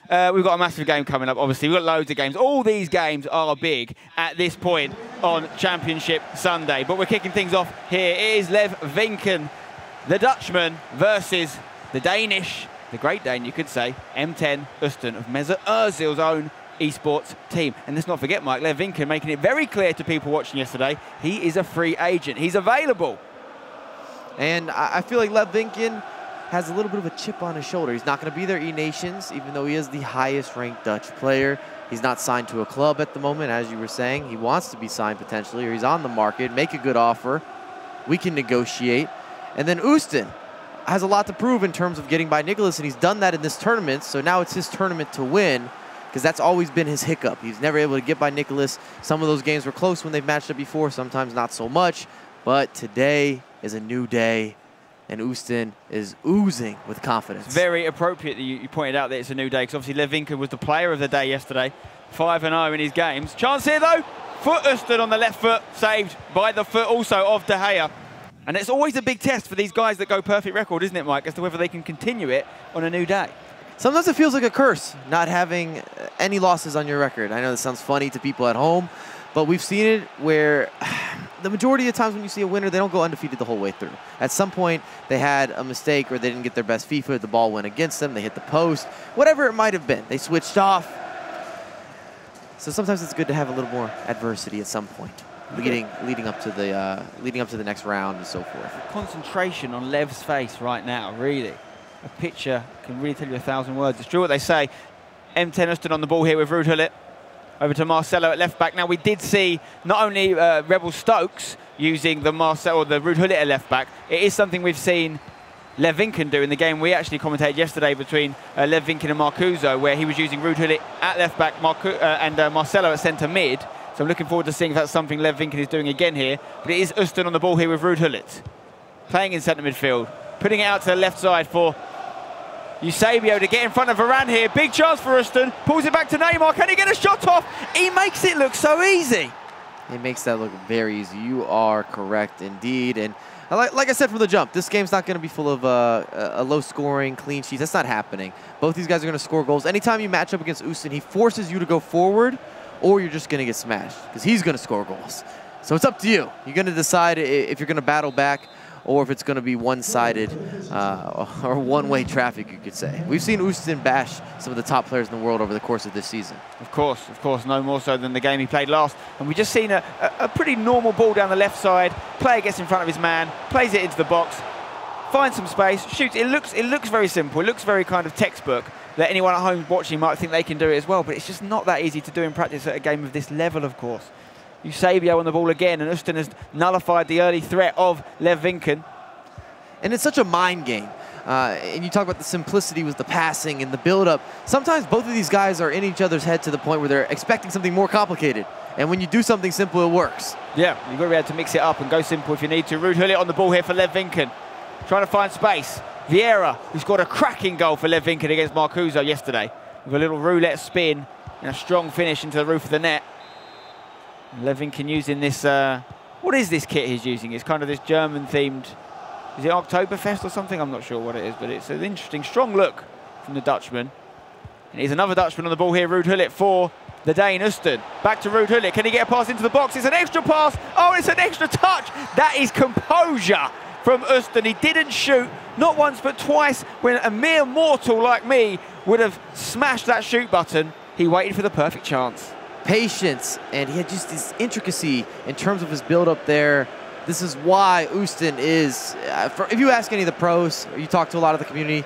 we've got a massive game coming up, obviously. We've got loads of games. All these games are big at this point on Championship Sunday. But we're kicking things off here. It is xLevVinken, the Dutchman, versus the Danish, the great Dane, you could say, M10Ustun of Mesut Ozil's own esports team. And let's not forget, Mike, xLevVinken making it very clear to people watching yesterday, he is a free agent. He's available. And I feel like xLevVinken has a little bit of a chip on his shoulder. He's not going to be their E-Nations, even though he is the highest ranked Dutch player. He's not signed to a club at the moment, as you were saying. He wants to be signed potentially, or he's on the market, make a good offer. We can negotiate. And then Ustun has a lot to prove in terms of getting by Nicholas, and he's done that in this tournament, so now it's his tournament to win, because that's always been his hiccup. He's never able to get by Nicholas. Some of those games were close when they've matched up before, sometimes not so much, but today is a new day, and Ustun is oozing with confidence. It's very appropriate that you pointed out that it's a new day, because obviously xLevVinken was the player of the day yesterday, 5-0 in his games. Chance here though, FUT Ustun on the left foot, saved by the foot also of De Gea. And it's always a big test for these guys that go perfect record, isn't it, Mike, as to whether they can continue it on a new day. Sometimes it feels like a curse, not having any losses on your record. I know this sounds funny to people at home, but we've seen it where the majority of the times when you see a winner, they don't go undefeated the whole way through. At some point, they had a mistake or they didn't get their best FIFA, the ball went against them, they hit the post, whatever it might have been. They switched off. So sometimes it's good to have a little more adversity at some point, leading up to the next round and so forth. Concentration on Lev's face right now, really. A picture can really tell you 1,000 words. It's true what they say. M10Ustun on the ball here with Ruud Gullit. Over to Marcelo at left back. Now we did see not only Rebel Stokes using the Ruud Gullit at left back. It is something we've seen xLevVinken do in the game we actually commentated yesterday between xLevVinken and Marcuso, where he was using Ruud Gullit at left back and Marcelo at centre mid. So I'm looking forward to seeing if that's something xLevVinken is doing again here. But it is Ustun on the ball here with Ruud Gullit, playing in centre midfield, putting it out to the left side for Eusebio to get in front of Varane here. Big chance for Ustun. Pulls it back to Neymar. Can he get a shot off? He makes it look so easy. It makes that look very easy. You are correct indeed. And like I said from the jump, this game's not going to be full of a low-scoring, clean sheets. That's not happening. Both these guys are going to score goals. Anytime you match up against Ustun, he forces you to go forward, or you're just going to get smashed, because he's going to score goals. So it's up to you. You're going to decide if you're going to battle back, or if it's going to be one-sided or one-way traffic, you could say. We've seen Ustun bash some of the top players in the world over the course of this season. Of course, no more so than the game he played last. And we've just seen a pretty normal ball down the left side. Player gets in front of his man, plays it into the box, finds some space, shoots. It looks very simple. It looks very kind of textbook that anyone at home watching might think they can do it as well. But it's just not that easy to do in practice at a game of this level, of course. Eusebio on the ball again, and Ustun has nullified the early threat of xLevVinken. And it's such a mind game. And you talk about the simplicity with the passing and the build-up. Sometimes both of these guys are in each other's head to the point where they're expecting something more complicated. And when you do something simple, it works. Yeah, you've got to be able to mix it up and go simple if you need to. Ruud Gullit on the ball here for xLevVinken, trying to find space. Vieira, who scored a cracking goal for xLevVinken against Marcuso yesterday, with a little roulette spin and a strong finish into the roof of the net. xLevVinken using this, what is this kit he's using? It's kind of this German-themed, is it Oktoberfest or something? I'm not sure what it is, but it's an interesting, strong look from the Dutchman. And here's another Dutchman on the ball here, Ruud Gullit for the Dane Ustun. Back to Ruud Gullit. Can he get a pass into the box? It's an extra pass. Oh, it's an extra touch. That is composure from Ustun. He didn't shoot, not once but twice, when a mere mortal like me would have smashed that shoot button. He waited for the perfect chance. Patience, and he had just this intricacy in terms of his build-up there. This is why Ustun is, if you ask any of the pros, or you talk to a lot of the community,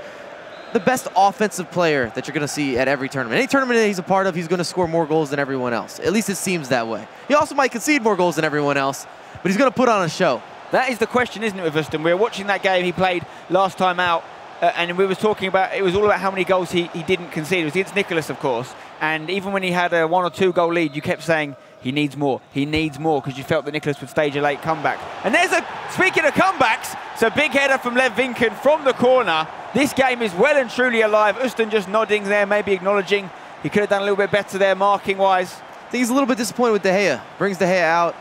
the best offensive player that you're going to see at every tournament. Any tournament that he's a part of, he's going to score more goals than everyone else. At least it seems that way. He also might concede more goals than everyone else, but he's going to put on a show. That is the question, isn't it, with Ustun? We were watching that game he played last time out, and we were talking about, it was all about how many goals he didn't concede. It was against Nicholas, of course. And even when he had a 1 or 2 goal lead, you kept saying, he needs more, because you felt that Nicholas would stage a late comeback. And there's speaking of comebacks, it's a big header from xLevVinken from the corner. This game is well and truly alive. Ustun just nodding there, maybe acknowledging he could have done a little bit better there marking-wise. I think he's a little bit disappointed with De Gea. Brings De Gea out.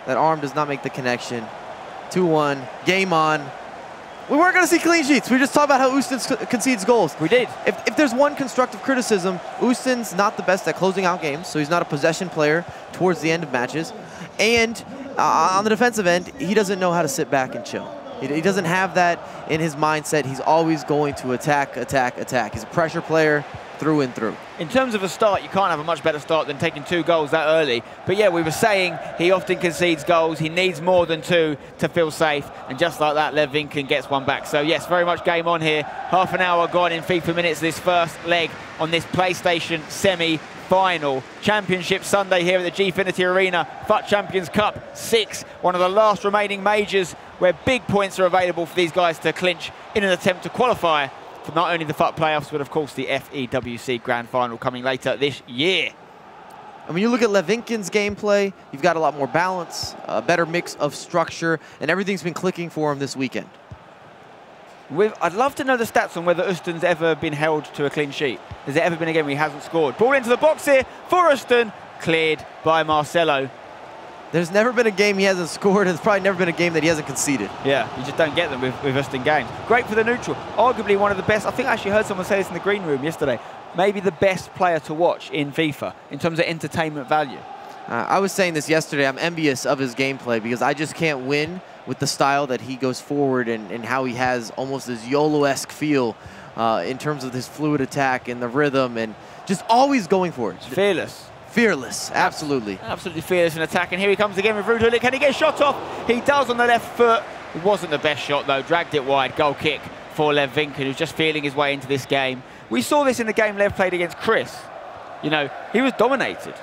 That arm does not make the connection. 2-1, game on. We weren't going to see clean sheets. We just talked about how Ustun concedes goals. We did. If there's one constructive criticism, Ustun's not the best at closing out games, so he's not a possession player towards the end of matches. And on the defensive end, he doesn't know how to sit back and chill. He doesn't have that in his mindset. He's always going to attack, attack, attack. He's a pressure player through and through. In terms of a start, you can't have a much better start than taking 2 goals that early. But yeah, we were saying he often concedes goals. He needs more than 2 to feel safe. And just like that, xLevVinken gets one back. So yes, very much game on here. Half an hour gone in FIFA minutes, this first leg on this PlayStation semi-final. Championship Sunday here at the Gfinity Arena. FUT Champions Cup 6, one of the last remaining majors where big points are available for these guys to clinch in an attempt to qualify for not only the FUT playoffs, but of course the FEWC Grand Final coming later this year. And when you look at xLevVinken's gameplay, you've got a lot more balance, a better mix of structure, and everything's been clicking for him this weekend. I'd love to know the stats on whether Ustun's ever been held to a clean sheet. Has there ever been a game where he hasn't scored? Ball into the box here for Ustun, cleared by Marcelo. There's never been a game he hasn't scored. There's probably never been a game that he hasn't conceded. Yeah, you just don't get them with Ustun games. Great for the neutral. Arguably one of the best. I think I actually heard someone say this in the green room yesterday. Maybe the best player to watch in FIFA in terms of entertainment value. I was saying this yesterday. I'm envious of his gameplay because I just can't win with the style that he goes forward and how he has almost this YOLO-esque feel in terms of this fluid attack and the rhythm and just always going for it. It's fearless. Fearless, absolutely. Absolutely fearless in attack. And here he comes again with Ruud Gullit. Can he get a shot off? He does on the left foot. It wasn't the best shot though. Dragged it wide. Goal kick for xLevVinken, who's just feeling his way into this game. We saw this in the game Lev played against Chris. You know, he was dominated.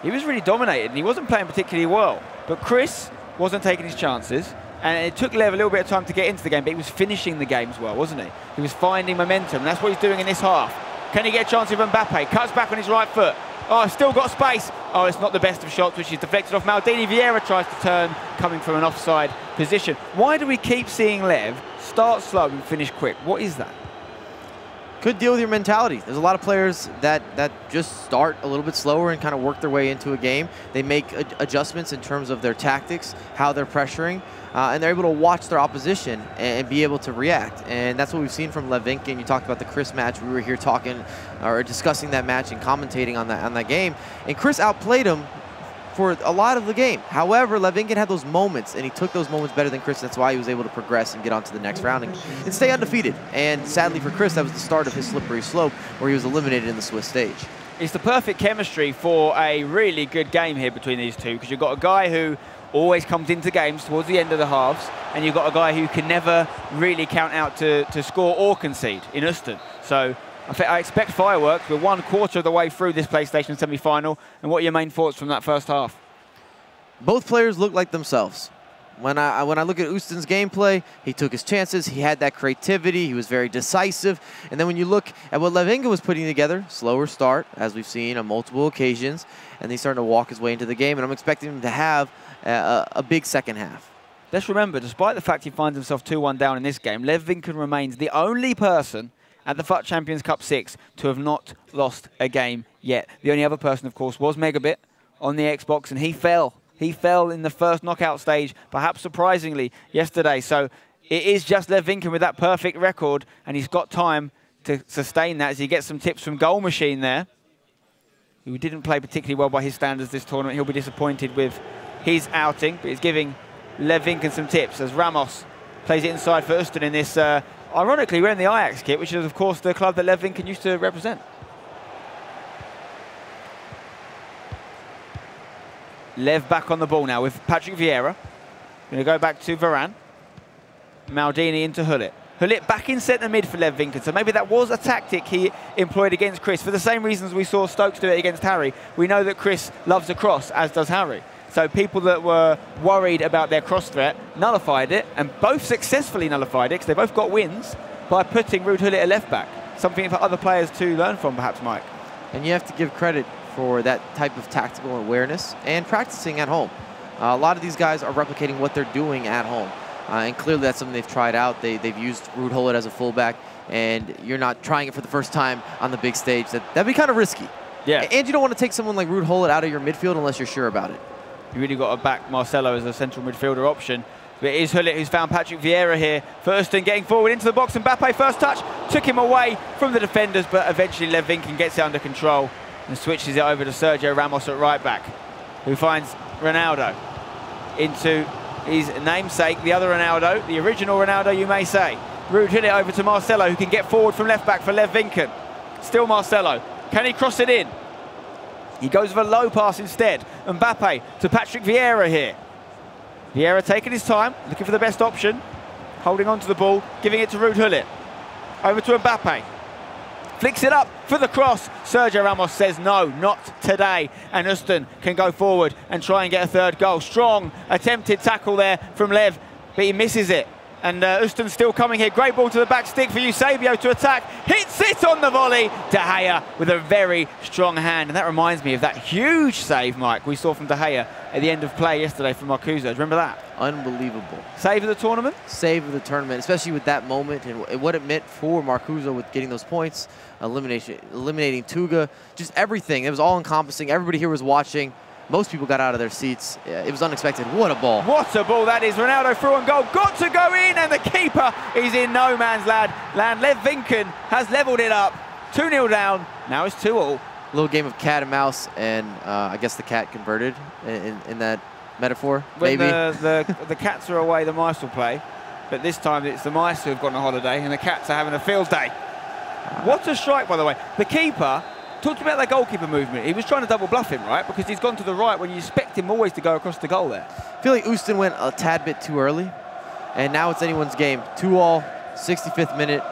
He was really dominated and he wasn't playing particularly well. But Chris wasn't taking his chances. And it took Lev a little bit of time to get into the game, but he was finishing the games well, wasn't he? He was finding momentum, and that's what he's doing in this half. Can he get a chance with Mbappe? Cuts back on his right foot. Oh, still got space. Oh, it's not the best of shots, which is deflected off. Maldini. Vieira tries to turn, coming from an offside position. Why do we keep seeing Lev start slow and finish quick? What is that? Could deal with your mentality. There's a lot of players that just start a little bit slower and kind of work their way into a game. They make adjustments in terms of their tactics, how they're pressuring, and they're able to watch their opposition and be able to react. And that's what we've seen from xLevVinken. You talked about the Chris match. We were here talking or discussing that match and commentating on that game. And Chris outplayed him for a lot of the game. However, xLevVinken had those moments, and he took those moments better than Chris. That's why he was able to progress and get on to the next round and stay undefeated. And sadly for Chris, that was the start of his slippery slope where he was eliminated in the Swiss stage. It's the perfect chemistry for a really good game here between these two, because you've got a guy who always comes into games towards the end of the halves, and you've got a guy who can never really count out to score or concede in Ustun. So I expect fireworks. We're 1/4 of the way through this PlayStation semi-final. And what are your main thoughts from that first half? Both players look like themselves. When I look at Ustun's gameplay, he took his chances. He had that creativity. He was very decisive. And then when you look at what xLevVinken was putting together, slower start, as we've seen on multiple occasions, and he's starting to walk his way into the game. And I'm expecting him to have a big second half. Let's remember, despite the fact he finds himself 2-1 down in this game, xLevVinken remains the only person at the FUT Champions Cup 6 to have not lost a game yet. The only other person, of course, was Megabit on the Xbox, and he fell. He fell in the first knockout stage, perhaps surprisingly, yesterday. So it is just xLevVinken with that perfect record, and he's got time to sustain that as he gets some tips from Goal Machine there, who didn't play particularly well by his standards this tournament. He'll be disappointed with his outing, but he's giving xLevVinken some tips as Ramos plays it inside for Ustun in this ironically, we're in the Ajax kit, which is, of course, the club that xLevVinken used to represent. Lev back on the ball now with Patrick Vieira. Going to go back to Varane. Maldini into Gullit. Gullit back in centre mid for xLevVinken. So maybe that was a tactic he employed against Chris. For the same reasons we saw Stokes do it against Harry. We know that Chris loves a cross, as does Harry. So people that were worried about their cross threat nullified it, and both successfully nullified it, because they both got wins by putting Ruud Gullit at left back. Something for other players to learn from, perhaps, Mike. And you have to give credit for that type of tactical awareness and practicing at home. A lot of these guys are replicating what they're doing at home. And clearly that's something they've tried out. They've used Ruud Gullit as a fullback, and you're not trying it for the first time on the big stage. That'd be kind of risky. Yeah. And you don't want to take someone like Ruud Gullit out of your midfield unless you're sure about it. You really got to back Marcelo as a central midfielder option. But it is Hullet who's found Patrick Vieira here. Ustun getting forward into the box, and Mbappe first touch took him away from the defenders, but eventually xLevVinken gets it under control and switches it over to Sergio Ramos at right back, who finds Ronaldo into his namesake, the other Ronaldo, the original Ronaldo, you may say. Ruud Hullet over to Marcelo, who can get forward from left back for xLevVinken. Still Marcelo. Can he cross it in? He goes with a low pass instead. Mbappe to Patrick Vieira here. Vieira taking his time, looking for the best option, holding on to the ball, giving it to Ruud Hullet. Over to Mbappe. Flicks it up for the cross. Sergio Ramos says no, not today. And Ustun can go forward and try and get a third goal. Strong attempted tackle there from Lev, but he misses it. And Ustun still coming here. Great ball to the back stick for Eusebio to attack. Hits it on the volley. De Gea with a very strong hand. And that reminds me of that huge save, Mike, we saw from De Gea at the end of play yesterday from Marcuso. Do you remember that? Unbelievable. Save of the tournament? Save of the tournament, especially with that moment and what it meant for Marcuso with getting those points, eliminating Tuga, just everything. It was all encompassing. Everybody here was watching. Most people got out of their seats. It was unexpected. What a ball. What a ball that is. Ronaldo through on goal. Got to go in, and the keeper is in no man's land. xLevVinken has levelled it up. 2-0 down. Now it's 2-2. Little game of cat and mouse, and I guess the cat converted in that metaphor, when maybe. the cats are away, the mice will play. But this time it's the mice who have gone on holiday, and the cats are having a field day. What a strike, by the way. The keeper... Talked about that goalkeeper movement. He was trying to double bluff him, right? Because he's gone to the right when you expect him always to go across the goal there. I feel like Ustun went a tad bit too early, and now it's anyone's game. 2-2, 65th minute.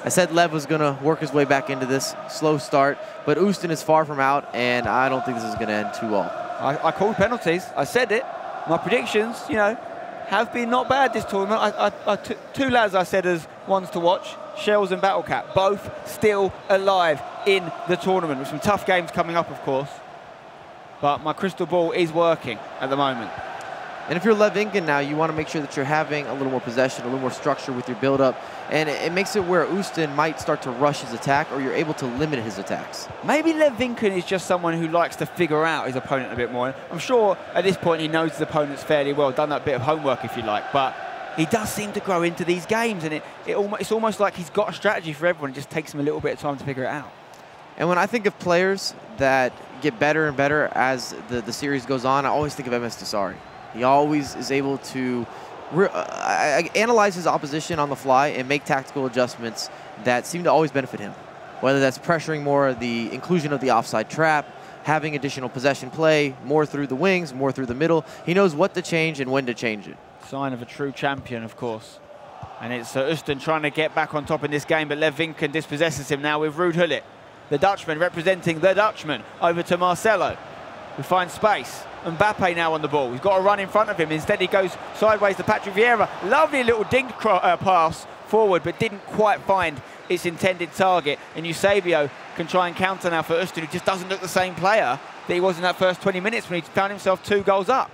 I said Lev was going to work his way back into this. Slow start, but Ustun is far from out, and I don't think this is going to end 2-2. I called penalties. I said it. My predictions, you know, have been not bad this tournament. I took two lads I said as ones to watch. Shells and Battlecat, both still alive in the tournament, with some tough games coming up, of course. But my crystal ball is working at the moment. And if you're xLevVinken now, you want to make sure that you're having a little more possession, a little more structure with your build-up. And it makes it where Ustun might start to rush his attack, or you're able to limit his attacks. Maybe xLevVinken is just someone who likes to figure out his opponent a bit more. I'm sure at this point he knows his opponents fairly well, done that bit of homework, if you like. But he does seem to grow into these games, and it's almost like he's got a strategy for everyone. It just takes him a little bit of time to figure it out. And when I think of players that get better and better as the series goes on, I always think of M10Ustun. He always is able to analyze his opposition on the fly and make tactical adjustments that seem to always benefit him. Whether that's pressuring more, the inclusion of the offside trap, having additional possession play, more through the wings, more through the middle. He knows what to change and when to change it. Sign of a true champion, of course. And it's Ustun trying to get back on top in this game, but xLevVinken dispossesses him now with Ruud Hullet. The Dutchman representing the Dutchman over to Marcelo, who finds space. Mbappe now on the ball. He's got a run in front of him. Instead, he goes sideways to Patrick Vieira. Lovely little dink pass forward, but didn't quite find its intended target. And Eusebio can try and counter now for Ustun, who just doesn't look the same player that he was in that first 20 minutes when he found himself 2 goals up.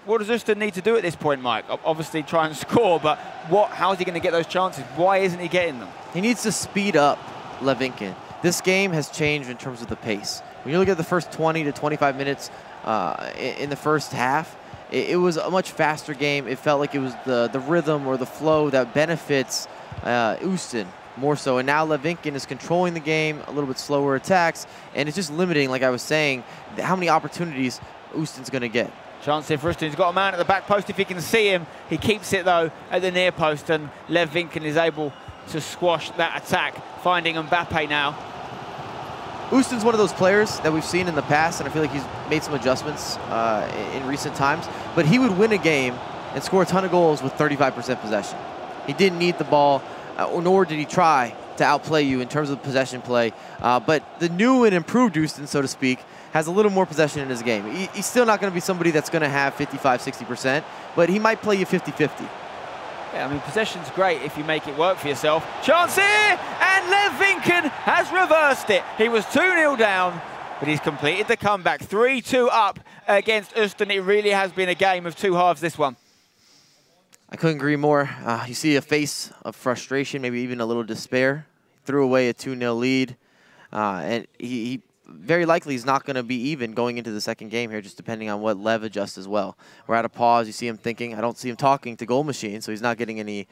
What does Ustun need to do at this point, Mike? Obviously try and score, but how is he going to get those chances? Why isn't he getting them? He needs to speed up xLevVinken. This game has changed in terms of the pace. When you look at the first 20 to 25 minutes in the first half, it was a much faster game. It felt like it was the rhythm or the flow that benefits Ustun more so. And now xLevVinken is controlling the game, a little bit slower attacks, and it's just limiting, like I was saying, how many opportunities Ustun's going to get. Chance here for Ustun. He's got a man at the back post if he can see him. He keeps it, though, at the near post, and xLevVinken is able to squash that attack, finding Mbappe now. Ustun's one of those players that we've seen in the past, and I feel like he's made some adjustments in recent times, but he would win a game and score a ton of goals with 35% possession. He didn't need the ball, nor did he try to outplay you in terms of possession play, but the new and improved Ustun, so to speak, has a little more possession in his game. He's still not going to be somebody that's going to have 55-60%, but he might play you 50-50. Yeah, I mean, possession's great if you make it work for yourself. Chance here, and xLevVinken has reversed it. He was 2-0 down, but he's completed the comeback. 3-2 up against Ustun. It really has been a game of 2 halves, this one. I couldn't agree more. You see a face of frustration, maybe even a little despair. He threw away a 2-0 lead, and he very likely he's not going to be even going into the second game here, just depending on what Lev adjusts as well. We're at a pause. You see him thinking. I don't see him talking to Goal Machine, so he's not getting any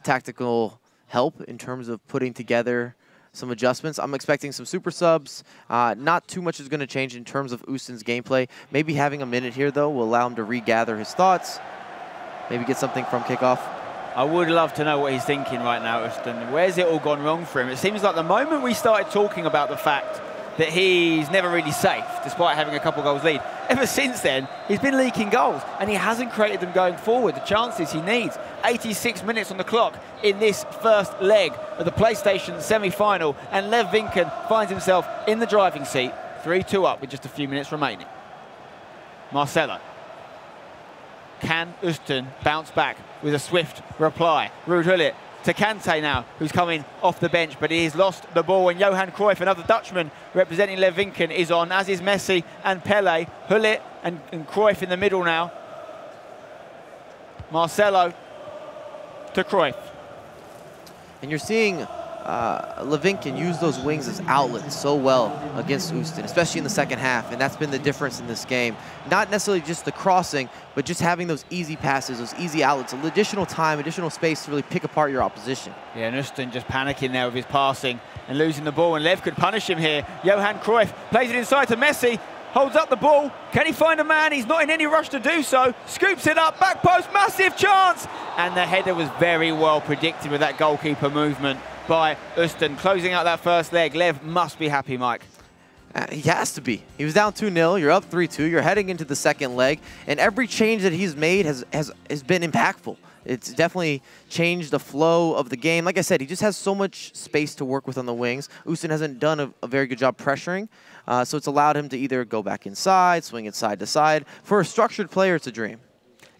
tactical help in terms of putting together some adjustments. I'm expecting some super subs. Not too much is going to change in terms of Ustun's gameplay. Maybe having a minute here, though, will allow him to regather his thoughts, maybe get something from kickoff. I would love to know what he's thinking right now, Ustun. Where's it all gone wrong for him? It seems like the moment we started talking about the fact that he's never really safe, despite having a couple goals lead, ever since then, he's been leaking goals, and he hasn't created them going forward, the chances he needs. 86 minutes on the clock in this first leg of the PlayStation semi-final, and LevVinken finds himself in the driving seat, 3-2 up with just a few minutes remaining. Marcelo. Can Ustun bounce back with a swift reply? Ruud Gullit to Kante now, who's coming off the bench, but he's lost the ball, and Johan Cruyff, another Dutchman representing LevVinken, is on, as is Messi and Pele. Gullit and Cruyff in the middle now. Marcelo to Cruyff. And you're seeing LevVinken use those wings as outlets so well against Ustun, especially in the second half, and that's been the difference in this game. Not necessarily just the crossing, but just having those easy passes, those easy outlets, additional time, additional space to really pick apart your opposition. Yeah, and Ustun just panicking there with his passing and losing the ball, and Lev could punish him here. Johan Cruyff plays it inside to Messi, holds up the ball. Can he find a man? He's not in any rush to do so. Scoops it up, back post, massive chance! And the header was very well predicted with that goalkeeper movement by Ustun. Closing out that first leg, Lev must be happy, Mike. He has to be. He was down 2-0, you're up 3-2, you're heading into the second leg, and every change that he's made has been impactful. It's definitely changed the flow of the game. Like I said, he just has so much space to work with on the wings. Ustun hasn't done a very good job pressuring, so it's allowed him to either go back inside, swing it side to side. For a structured player, it's a dream.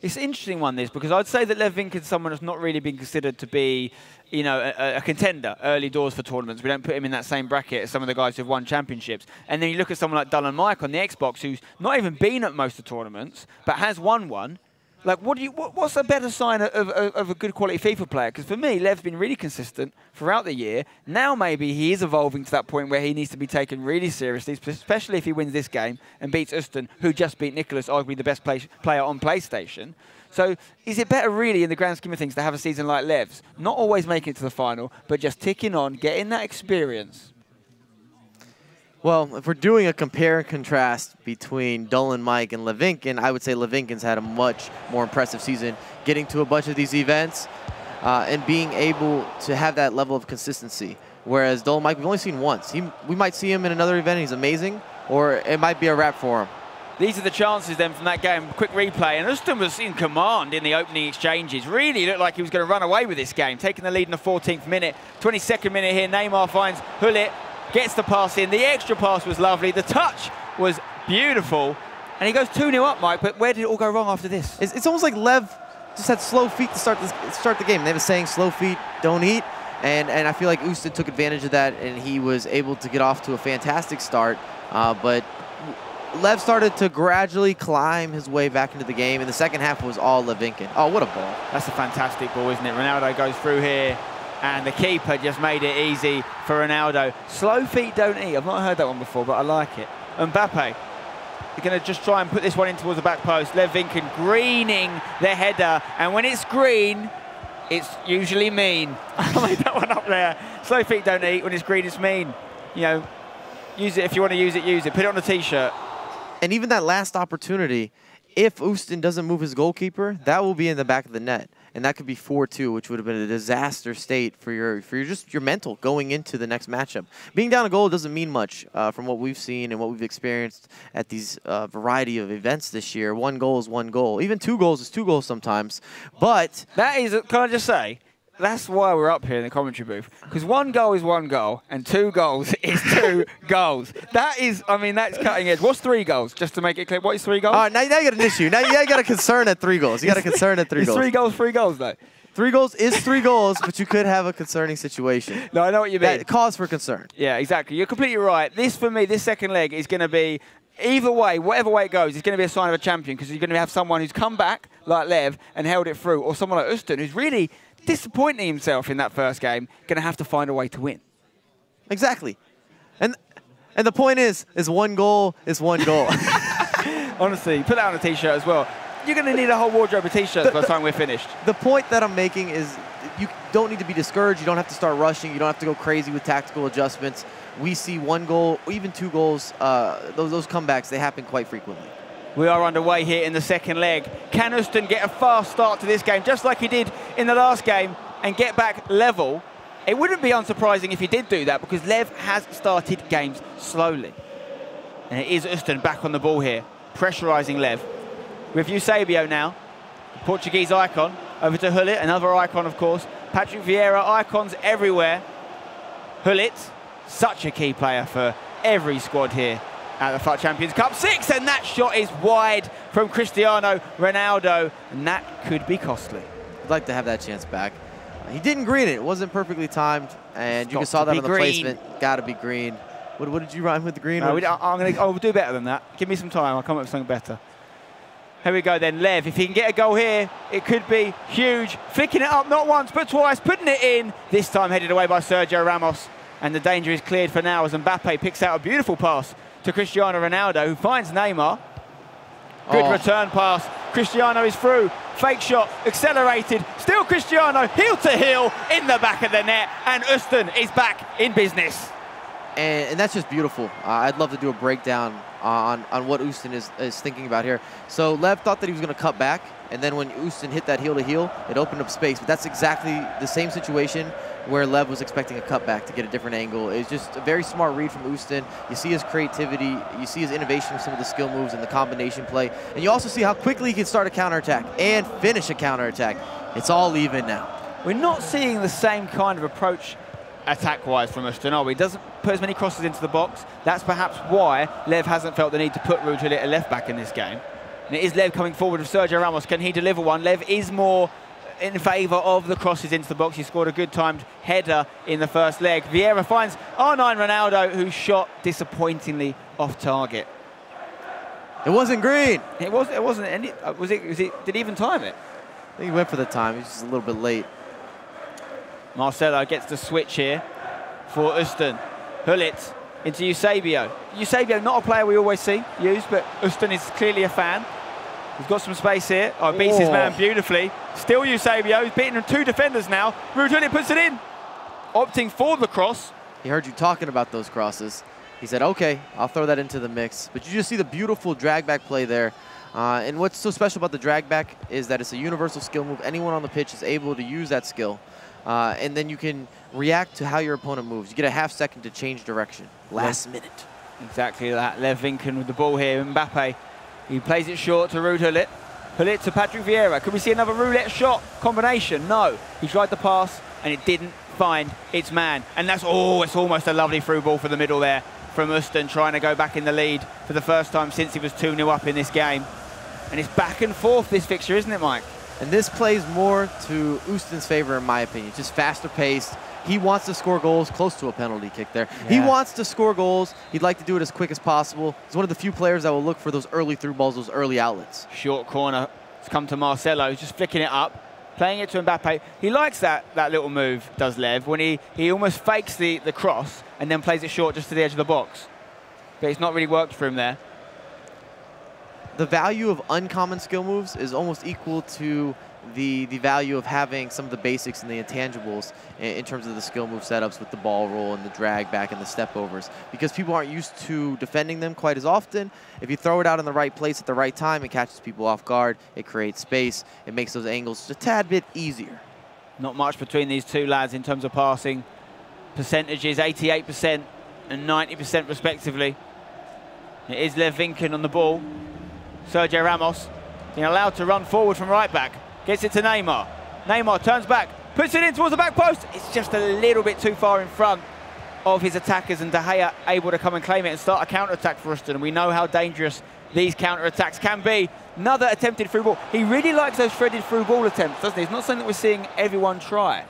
It's an interesting one, this, because I'd say that LevVinken is someone that's not really been considered to be, you know, a contender early doors for tournaments. We don't put him in that same bracket as some of the guys who've won championships. And then you look at someone like Dylan Mike on the Xbox, who's not even been at most of the tournaments, but has won one. Like, what's a better sign of a good quality FIFA player? Because for me, Lev's been really consistent throughout the year. Now maybe he is evolving to that point where he needs to be taken really seriously, especially if he wins this game and beats Ustun, who just beat Nicholas, arguably the best player on PlayStation. So is it better really in the grand scheme of things to have a season like Lev's, not always making it to the final, but just ticking on, getting that experience? Well, if we're doing a compare and contrast between Dylan Mike and LevVinken, I would say LevVinken's had a much more impressive season getting to a bunch of these events and being able to have that level of consistency. Whereas Dylan Mike, we've only seen once. We might see him in another event, he's amazing, or it might be a wrap for him. These are the chances then from that game. Quick replay, and Ustun was in command in the opening exchanges. Really looked like he was going to run away with this game, taking the lead in the 14th minute. 22nd minute here, Neymar finds Gullit, gets the pass in. The extra pass was lovely. The touch was beautiful. And he goes 2-0 up, Mike, but where did it all go wrong after this? It's almost like Lev just had slow feet to start the game. They have a saying, slow feet don't eat. And I feel like Ustun took advantage of that, and he was able to get off to a fantastic start. But Lev started to gradually climb his way back into the game, and the second half was all LevVinken. Oh, what a ball. That's a fantastic ball, isn't it? Ronaldo goes through here, and the keeper just made it easy for Ronaldo. Slow feet don't eat. I've not heard that one before, but I like it. Mbappe, they're going to just try and put this one in towards the back post. LevVinken greening the header, and when it's green, it's usually mean. I made that one up there. Slow feet don't eat. When it's green, it's mean. You know, use it if you want to use it, use it. Put it on a T-shirt. And even that last opportunity, if Ustun doesn't move his goalkeeper, that will be in the back of the net. And that could be 4-2, which would have been a disaster state for your mental going into the next matchup. Being down a goal doesn't mean much from what we've seen and what we've experienced at these variety of events this year. 1 goal is 1 goal. Even 2 goals is 2 goals sometimes. But that is, can I just say, that's why we're up here in the commentary booth. Because 1 goal is 1 goal, and 2 goals is 2 goals. That is, I mean, that's cutting edge. What's 3 goals? Just to make it clear, what is 3 goals? All right, now you got an issue. Now you got a concern at 3 goals. You got a concern at 3 goals. 3 goals, 3 goals, though. 3 goals is 3 goals, but you could have a concerning situation. No, I know what you mean. That cause for concern. Yeah, exactly. You're completely right. This, for me, this second leg is going to be, either way, whatever way it goes, it's going to be a sign of a champion, because you're going to have someone who's come back, like Lev, and held it through, or someone like Ustun, who's really disappointing himself in that first game, going to have to find a way to win. Exactly. And And the point is 1 goal is 1 goal. Honestly, put that on a T-shirt as well. You're going to need a whole wardrobe of T-shirts by the time we're finished. The point that I'm making is you don't need to be discouraged. You don't have to start rushing. You don't have to go crazy with tactical adjustments. We see 1 goal, even 2 goals. Those comebacks, they happen quite frequently. We are underway here in the second leg. Can Ustun get a fast start to this game, just like he did in the last game, and get back level? It wouldn't be unsurprising if he did do that, because Lev has started games slowly. And it is Ustun back on the ball here, pressurising Lev. With Eusebio now, Portuguese icon, over to Hullet, another icon of course. Patrick Vieira, icons everywhere. Hullet, such a key player for every squad here at the FUT Champions Cup. 6, and that shot is wide from Cristiano Ronaldo, and that could be costly. I'd like to have that chance back. He didn't green it. It wasn't perfectly timed, and you saw that on the placement. Got to be green. What did you rhyme with the green? No, I'll do better than that. Give me some time. I'll come up with something better. Here we go then, Lev. If he can get a goal here, it could be huge. Flicking it up not once but twice, putting it in. This time headed away by Sergio Ramos. And the danger is cleared for now as Mbappe picks out a beautiful pass to Cristiano Ronaldo, who finds Neymar. Good return pass. Cristiano is through. Fake shot, accelerated. Still Cristiano, heel to heel in the back of the net. And Ustun is back in business. And that's just beautiful. I'd love to do a breakdown on what Ustun is thinking about here. So Lev thought that he was going to cut back, and then when Ustun hit that heel to heel, it opened up space. But that's exactly the same situation where Lev was expecting a cutback to get a different angle. It's just a very smart read from Ustun. You see his creativity, you see his innovation with some of the skill moves and the combination play, and you also see how quickly he can start a counterattack and finish a counterattack. It's all even now. We're not seeing the same kind of approach attack-wise from Ustun, are we? Doesn't put as many crosses into the box. That's perhaps why Lev hasn't felt the need to put Ruud Gullit at left back in this game. And it is Lev coming forward with Sergio Ramos. Can he deliver one? Lev is more in favour of the crosses into the box. He scored a good timed header in the first leg. Vieira finds R9 Ronaldo, who shot disappointingly off target. It wasn't green. It wasn't any. Did he even time it? I think he went for the time. He's just a little bit late. Marcelo gets the switch here for Ustun. Hullet into Eusebio. Eusebio, not a player we always see used, but Ustun is clearly a fan. He's got some space here. Oh, beats his man beautifully. Still Eusebio. He's beating 2 defenders now. Ruud Gullit puts it in, opting for the cross. He heard you talking about those crosses. He said, okay, I'll throw that into the mix. But you just see the beautiful drag back play there. And what's so special about the drag back is that it's a universal skill move. Anyone on the pitch is able to use that skill. And then you can react to how your opponent moves. You get a half second to change direction. Last minute. Exactly that. Levvinken with the ball here. Mbappe, he plays it short to Ruud Gullit. Gullit to Patrick Vieira. Could we see another roulette shot combination? No. He tried the pass and it didn't find its man. And that's, it's almost a lovely through ball for the middle there from Ustun, trying to go back in the lead for the first time since he was 2-0 up in this game. And it's back and forth, this fixture, isn't it, Mike? And this plays more to Ustun's favor, in my opinion. Just faster paced. He wants to score goals, close to a penalty kick there. Yeah. He wants to score goals. He'd like to do it as quick as possible. He's one of the few players that will look for those early through balls, those early outlets. Short corner. It's come to Marcelo. He's just flicking it up, playing it to Mbappe. He likes that little move, does Lev, when he almost fakes the cross and then plays it short just to the edge of the box. But it's not really worked for him there. The value of uncommon skill moves is almost equal to the value of having some of the basics and the intangibles in terms of the skill move setups with the ball roll and the drag back and the step overs, because people aren't used to defending them quite as often. If you throw it out in the right place at the right time, it catches people off guard, it creates space, it makes those angles just a tad bit easier. Not much between these two lads in terms of passing percentages, 88% and 90% respectively. It is Levvinken on the ball. Sergio Ramos being allowed to run forward from right back. Gets it to Neymar. Neymar turns back, puts it in towards the back post. It's just a little bit too far in front of his attackers, and De Gea able to come and claim it and start a counter-attack for Ustun. And we know how dangerous these counter-attacks can be. Another attempted through ball. He really likes those threaded through ball attempts, doesn't he? It's not something that we're seeing everyone try.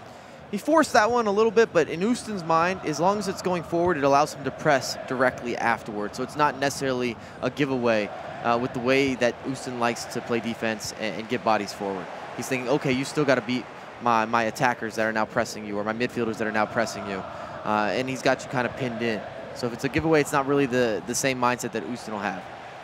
He forced that one a little bit, but in Ustun's mind, as long as it's going forward, it allows him to press directly afterwards. So it's not necessarily a giveaway with the way that Ustun likes to play defense and get bodies forward. He's thinking, okay, you still got to beat my attackers that are now pressing you, or my midfielders that are now pressing you. And he's got you kind of pinned in. So if it's a giveaway, it's not really the same mindset that Ustun will have.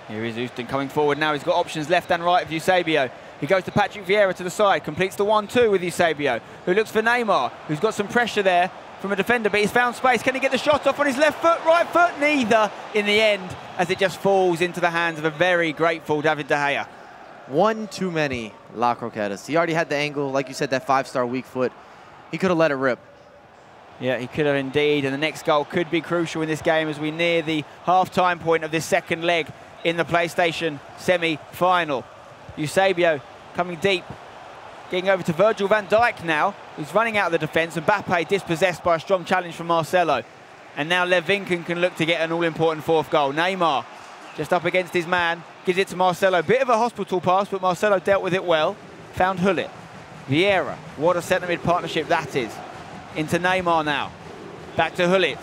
Here is Ustun coming forward now. He's got options left and right of Eusebio. He goes to Patrick Vieira to the side, completes the 1-2 with Eusebio, who looks for Neymar, who's got some pressure there from a defender, but he's found space. Can he get the shot off on his left foot, right foot? Neither in the end, as it just falls into the hands of a very grateful David De Gea. One too many La Croquetas. He already had the angle, like you said, that 5-star weak foot. He could have let it rip. Yeah, he could have indeed, and the next goal could be crucial in this game as we near the half-time point of this second leg in the PlayStation semi-final. Eusebio coming deep, getting over to Virgil van Dijk now, who's running out of the defence, and Mbappe dispossessed by a strong challenge from Marcelo. And now xLevVinken can look to get an all-important fourth goal. Neymar just up against his man, gives it to Marcelo. Bit of a hospital pass, but Marcelo dealt with it well. Found Gullit. Vieira, what a centre-mid partnership that is. Into Neymar now. Back to Gullit.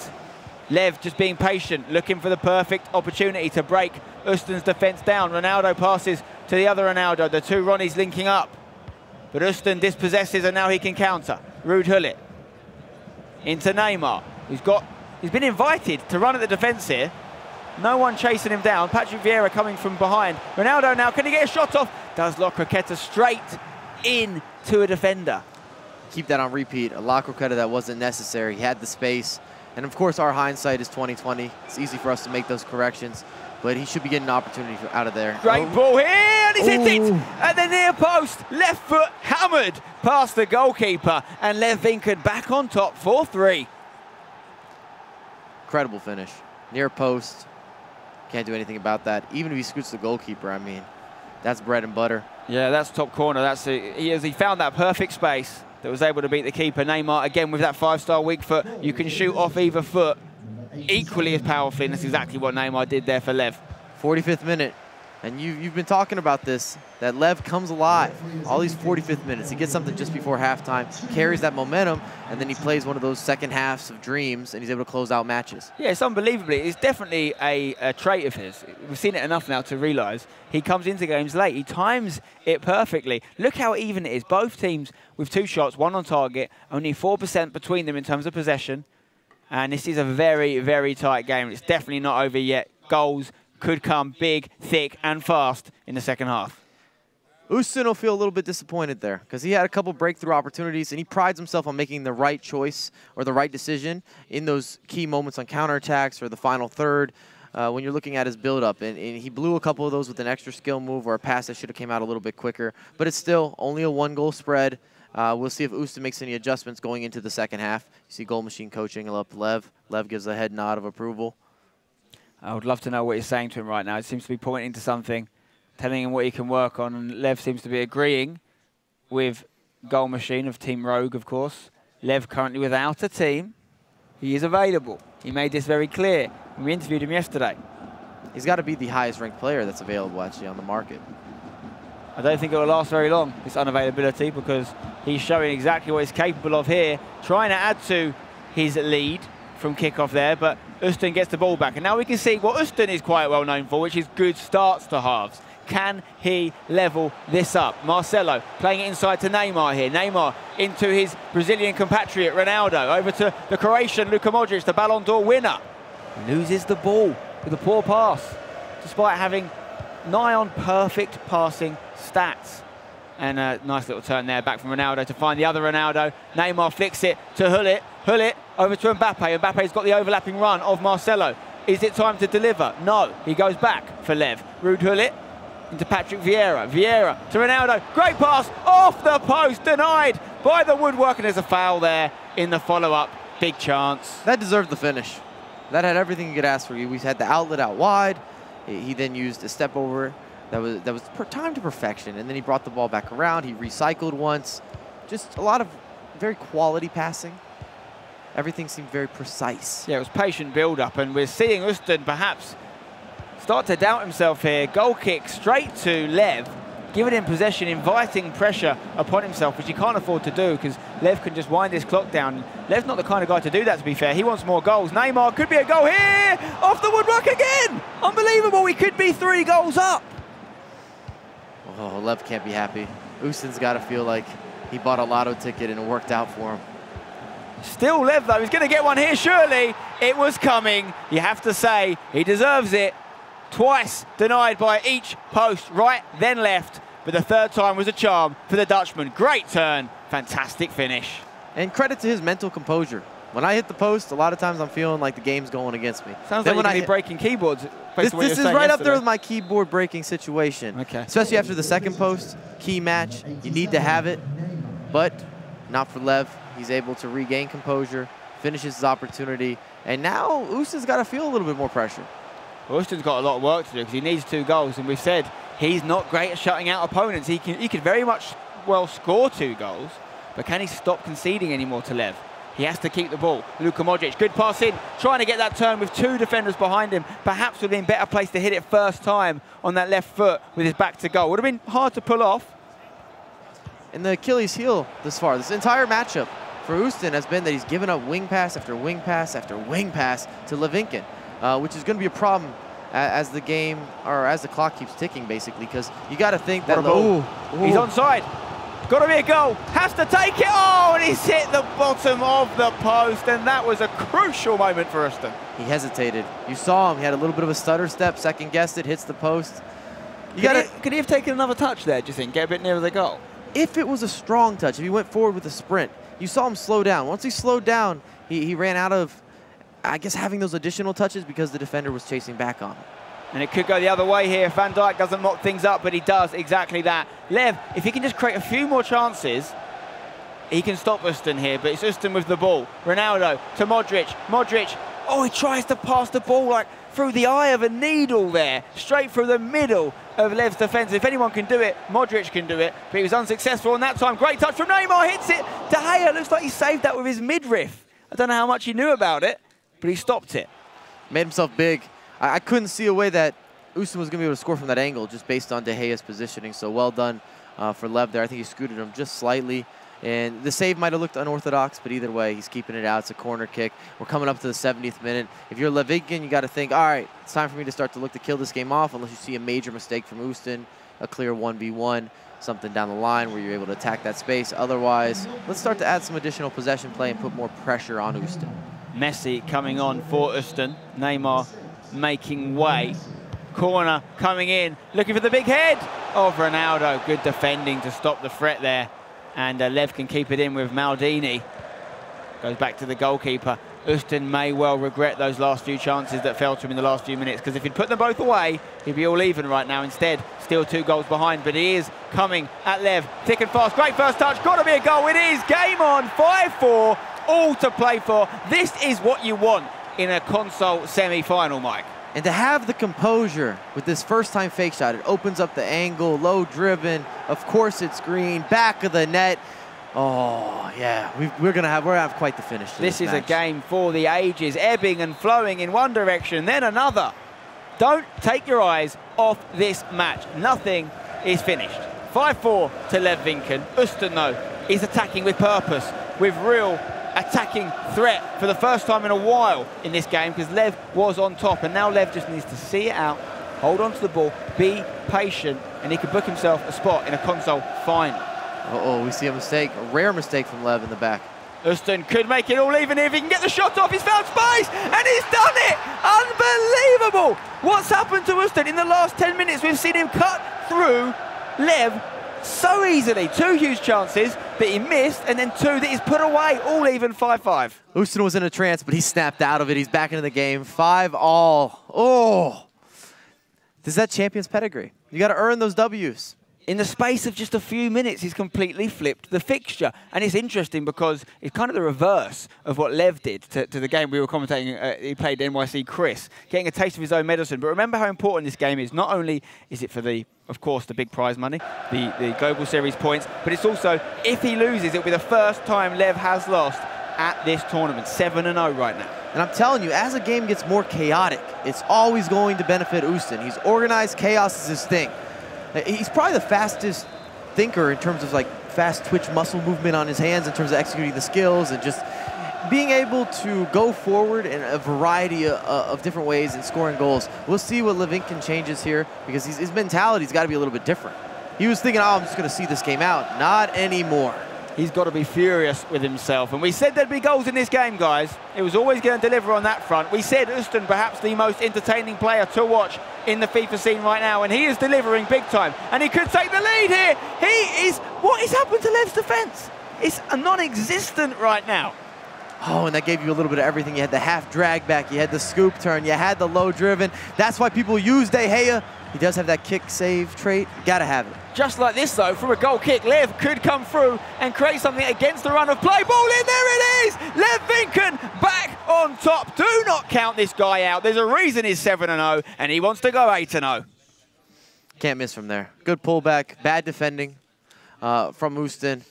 Lev just being patient, looking for the perfect opportunity to break Ustun's defence down. Ronaldo passes to the other Ronaldo. The two Ronnies linking up. But Ustun dispossesses and now he can counter. Ruud Gullit. Into Neymar. He's been invited to run at the defence here. No one chasing him down. Patrick Vieira coming from behind. Ronaldo now, can he get a shot off? Does La Croqueta straight into a defender. Keep that on repeat. A La Croqueta that wasn't necessary. He had the space. And of course, our hindsight is 20/20. It's easy for us to make those corrections, but he should be getting an opportunity out of there. Great ball here, and he's hit it at the near post. Left foot hammered past the goalkeeper, and xLevVinken back on top, 4-3. Incredible finish. Near post. Can't do anything about that. Even if he scoots the goalkeeper, I mean, that's bread and butter. Yeah, that's top corner. He found that perfect space that was able to beat the keeper. Neymar, again, with that 5-star weak foot, you can shoot off either foot equally as powerfully, and that's exactly what Neymar did there for Lev. 45th minute, and you've been talking about this, that Lev comes alive. All these 45th minutes, he gets something just before halftime, carries that momentum, and then he plays one of those second halves of dreams, and he's able to close out matches. Yeah, it's unbelievably. It's definitely a trait of his. We've seen it enough now to realise he comes into games late. He times it perfectly. Look how even it is. Both teams with 2 shots, 1 on target, only 4% between them in terms of possession. And this is a very, very tight game. It's definitely not over yet. Goals could come big, thick, and fast in the second half. Ustun will feel a little bit disappointed there because he had a couple breakthrough opportunities, and he prides himself on making the right choice or the right decision in those key moments on counterattacks or the final third when you're looking at his build-up. And he blew a couple of those with an extra skill move or a pass that should have came out a little bit quicker. But it's still only a 1-goal spread. We'll see if Ustun makes any adjustments going into the second half. You see Goal Machine coaching up Lev. Lev gives a head nod of approval. I would love to know what he's saying to him right now. It seems to be pointing to something, telling him what he can work on. And Lev seems to be agreeing with Goal Machine of Team Rogue, of course. Lev currently without a team. He is available. He made this very clear when we interviewed him yesterday. He's got to be the highest ranked player that's available actually on the market. I don't think it will last very long, this unavailability, because he's showing exactly what he's capable of here, trying to add to his lead from kickoff there, but Ustun gets the ball back. And now we can see what Ustun is quite well known for, which is good starts to halves. Can he level this up? Marcelo playing it inside to Neymar here. Neymar into his Brazilian compatriot, Ronaldo. Over to the Croatian, Luka Modric, the Ballon d'Or winner. Loses the ball with a poor pass, despite having nigh on perfect passing stats. And a nice little turn there back from Ronaldo to find the other Ronaldo. Neymar flicks it to Gullit. Gullit over to Mbappe. Mbappe's got the overlapping run of Marcelo. Is it time to deliver? No. He goes back for Lev. Ruud Gullit into Patrick Vieira. Vieira to Ronaldo. Great pass off the post. Denied by the woodwork. And there's a foul there in the follow-up. Big chance. That deserved the finish. That had everything you could ask for. We had the outlet out wide. He then used a step over. That was timed to perfection. And then he brought the ball back around. He recycled once. Just a lot of very quality passing. Everything seemed very precise. Yeah, it was patient build-up, and we're seeing Ustun perhaps start to doubt himself here. Goal kick straight to Lev, giving him possession, inviting pressure upon himself, which he can't afford to do because Lev can just wind his clock down. Lev's not the kind of guy to do that, to be fair. He wants more goals. Neymar could be a goal here! Off the woodwork again! Unbelievable, we could be 3 goals up! Oh, Lev can't be happy. Ustun's got to feel like he bought a lotto ticket and it worked out for him. Still Lev though, he's going to get one here surely. It was coming. You have to say he deserves it. Twice denied by each post, right then left. But the third time was a charm for the Dutchman. Great turn, fantastic finish. And credit to his mental composure. When I hit the post, a lot of times I'm feeling like the game's going against me. Sounds like you're going to be breaking keyboards. This is right up there with my keyboard breaking situation. Okay. Especially after the second post, key match. You need to have it, but not for Lev. He's able to regain composure, finishes his opportunity, and now Ustun's got to feel a little bit more pressure. Well, Ustun's got a lot of work to do because he needs 2 goals, and we've said he's not great at shutting out opponents. He could very much well score 2 goals, but can he stop conceding anymore to Lev? He has to keep the ball. Luka Modric, good pass in, trying to get that turn with 2 defenders behind him. Perhaps would have been better placed to hit it first time on that left foot with his back to goal. Would have been hard to pull off. And the Achilles heel this far, this entire matchup for Ustun has been that he's given up wing pass after wing pass after wing pass to LevVinken, which is going to be a problem as the game, or as the clock keeps ticking, basically, because you got to think that... He's onside. Got to be a goal. Has to take it. Oh, and he's hit the bottom of the post, and that was a crucial moment for Ustun. He hesitated. You saw him. He had a little bit of a stutter step, second-guessed it, hits the post. Could he have taken another touch there, do you think? Get a bit nearer the goal? If it was a strong touch, if he went forward with a sprint, you saw him slow down. Once he slowed down, he ran out of, I guess, having those additional touches because the defender was chasing back on him. And it could go the other way here if Van Dijk doesn't lock things up, but he does exactly that. Lev, if he can just create a few more chances, he can stop Ustun here, but it's Ustun with the ball. Ronaldo to Modric. Modric, oh, he tries to pass the ball like through the eye of a needle there, straight through the middle of Lev's defence. If anyone can do it, Modric can do it, but he was unsuccessful on that time. Great touch from Neymar, hits it. De Gea looks like he saved that with his midriff. I don't know how much he knew about it, but he stopped it. Made himself big. I couldn't see a way that Ustun was going to be able to score from that angle just based on De Gea's positioning. So well done for Lev there. I think he scooted him just slightly. And the save might have looked unorthodox, but either way, he's keeping it out. It's a corner kick. We're coming up to the 70th minute. If you're LevVinken, you got to think, all right, it's time for me to start to look to kill this game off, unless you see a major mistake from Ustun, a clear 1v1, something down the line where you're able to attack that space. Otherwise, let's start to add some additional possession play and put more pressure on Ustun. Messi coming on for Ustun. Neymar making way. Corner coming in, looking for the big head of Ronaldo. Good defending to stop the threat there. And Lev can keep it in with Maldini. Goes back to the goalkeeper. Ustun may well regret those last few chances that fell to him in the last few minutes, because if he'd put them both away, he'd be all even right now. Instead, still 2 goals behind, but he is coming at Lev. Thick and fast, great first touch, got to be a goal. It is, game on, 5-4, all to play for. This is what you want in a console semi-final, Mike. And to have the composure with this first-time fake shot, it opens up the angle, low driven. Of course, it's green, back of the net. Oh yeah, we're gonna have quite the finish. This is a game for the ages, ebbing and flowing in one direction, then another. Don't take your eyes off this match. Nothing is finished. 5-4 to LevVinken. Ustun, though, is attacking with purpose, with real attacking threat for the first time in a while in this game, because Lev was on top, and now Lev just needs to see it out, hold on to the ball, be patient, and he can book himself a spot in a console final. We see a mistake, a rare mistake from Lev in the back. Ustun could make it all even if he can get the shot off. He's found space, and he's done it! Unbelievable! What's happened to Ustun in the last 10 minutes? We've seen him cut through Lev so easily. 2 huge chances that he missed, and then 2 that he's put away, all even 5-5. Ustun was in a trance, but he snapped out of it. He's back into the game. 5-all. Oh! This is that champion's pedigree. You got to earn those W's. In the space of just a few minutes, he's completely flipped the fixture. And it's interesting because it's kind of the reverse of what Lev did to the game we were commentating. He played NYC Chris, getting a taste of his own medicine. But remember how important this game is. Not only is it for of course, the big prize money, the Global Series points, but it's also, if he loses, it'll be the first time Lev has lost at this tournament. 7-0 right now. And I'm telling you, as a game gets more chaotic, it's always going to benefit Ustun. He's organized, chaos is his thing. He's probably the fastest thinker in terms of like fast twitch muscle movement on his hands, in terms of executing the skills and just being able to go forward in a variety of different ways and scoring goals. We'll see what LevVinken changes here, because his mentality's got to be a little bit different. He was thinking, oh, I'm just going to see this game out. Not anymore. He's got to be furious with himself. And we said there'd be goals in this game, guys. It was always going to deliver on that front. We said Ustun, perhaps the most entertaining player to watch in the FIFA scene right now, and he is delivering big time. And he could take the lead here. What has happened to Lev's defense? It's non-existent right now. Oh, and that gave you a little bit of everything. You had the half drag back, you had the scoop turn, you had the low driven. That's why people use De Gea. He does have that kick save trait. Gotta have it. Just like this, though, from a goal kick, Lev could come through and create something against the run of play. Ball in, there it is! xLevVinken back on top. Do not count this guy out. There's a reason he's 7-0, and he wants to go 8-0. Can't miss from there. Good pullback, bad defending from Ustun.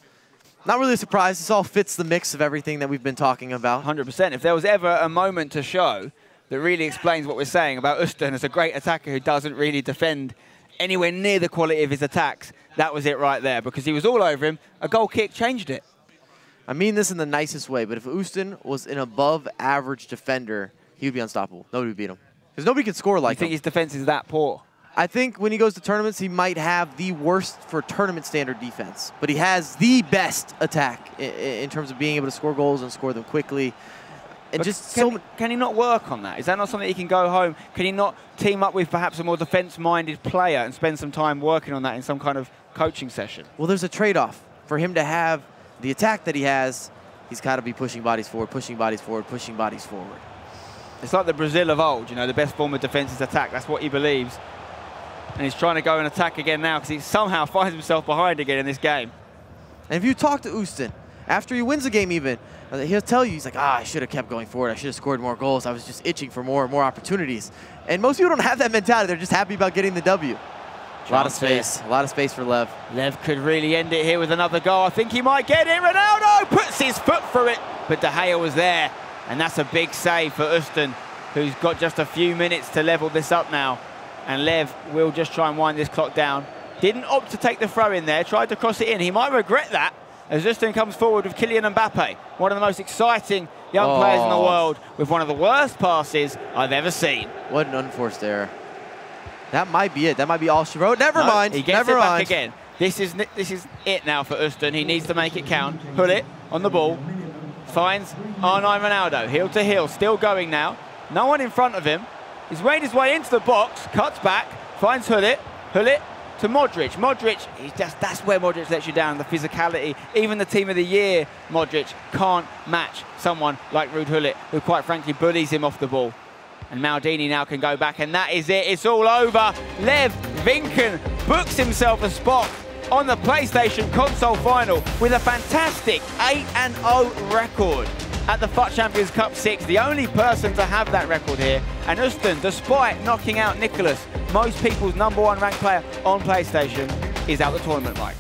Not really surprised. This all fits the mix of everything that we've been talking about. 100%. If there was ever a moment to show that really explains what we're saying about Ustun as a great attacker who doesn't really defend anywhere near the quality of his attacks, that was it right there, because he was all over him. A goal kick changed it. I mean this in the nicest way, but if Ustun was an above-average defender, he would be unstoppable. Nobody would beat him. Because nobody could score like him. You think his defense is that poor? I think when he goes to tournaments, he might have the worst for tournament standard defense, but he has the best attack in terms of being able to score goals and score them quickly. And just can he not work on that? Is that not something he can go home? Can he not team up with perhaps a more defense-minded player and spend some time working on that in some kind of coaching session? Well, there's a trade-off. For him to have the attack that he has, he's got to be pushing bodies forward, pushing bodies forward, pushing bodies forward. It's like the Brazil of old, you know, the best form of defense is attack. That's what he believes. And he's trying to go and attack again now because he somehow finds himself behind again in this game. And if you talk to Ustun, after he wins a game even, he'll tell you, he's like, I should have kept going forward. I should have scored more goals. I was just itching for more opportunities. And most people don't have that mentality. They're just happy about getting the W. A lot of space for Lev. Lev could really end it here with another goal. I think he might get it. Ronaldo puts his foot through it, but De Gea was there. And that's a big save for Ustun, who's got just a few minutes to level this up now. And Lev will just try and wind this clock down. Didn't opt to take the throw in there, tried to cross it in. He might regret that as Ustun comes forward with Kylian Mbappe, one of the most exciting young players in the world, with one of the worst passes I've ever seen. What an unforced error. That might be it. That might be all she wrote. Never mind. He gets it back again. This is it now for Ustun. He needs to make it count. Hullet on the ball. Finds R9 Ronaldo. Heel to heel. Still going now. No one in front of him. He's made his way into the box. Cuts back. Finds Hullet. Hullet to Modric. Modric, that's where Modric lets you down, the physicality. Even the team of the year, Modric, can't match someone like Ruud Hullet, who quite frankly bullies him off the ball. And Maldini now can go back, and that is it. It's all over. xLevVinken books himself a spot on the PlayStation console final with a fantastic 8-0 record at the FUT Champions Cup 6, the only person to have that record here. And Ustun, despite knocking out Nicholas, most people's #1 ranked player on PlayStation, is out the tournament, Mike.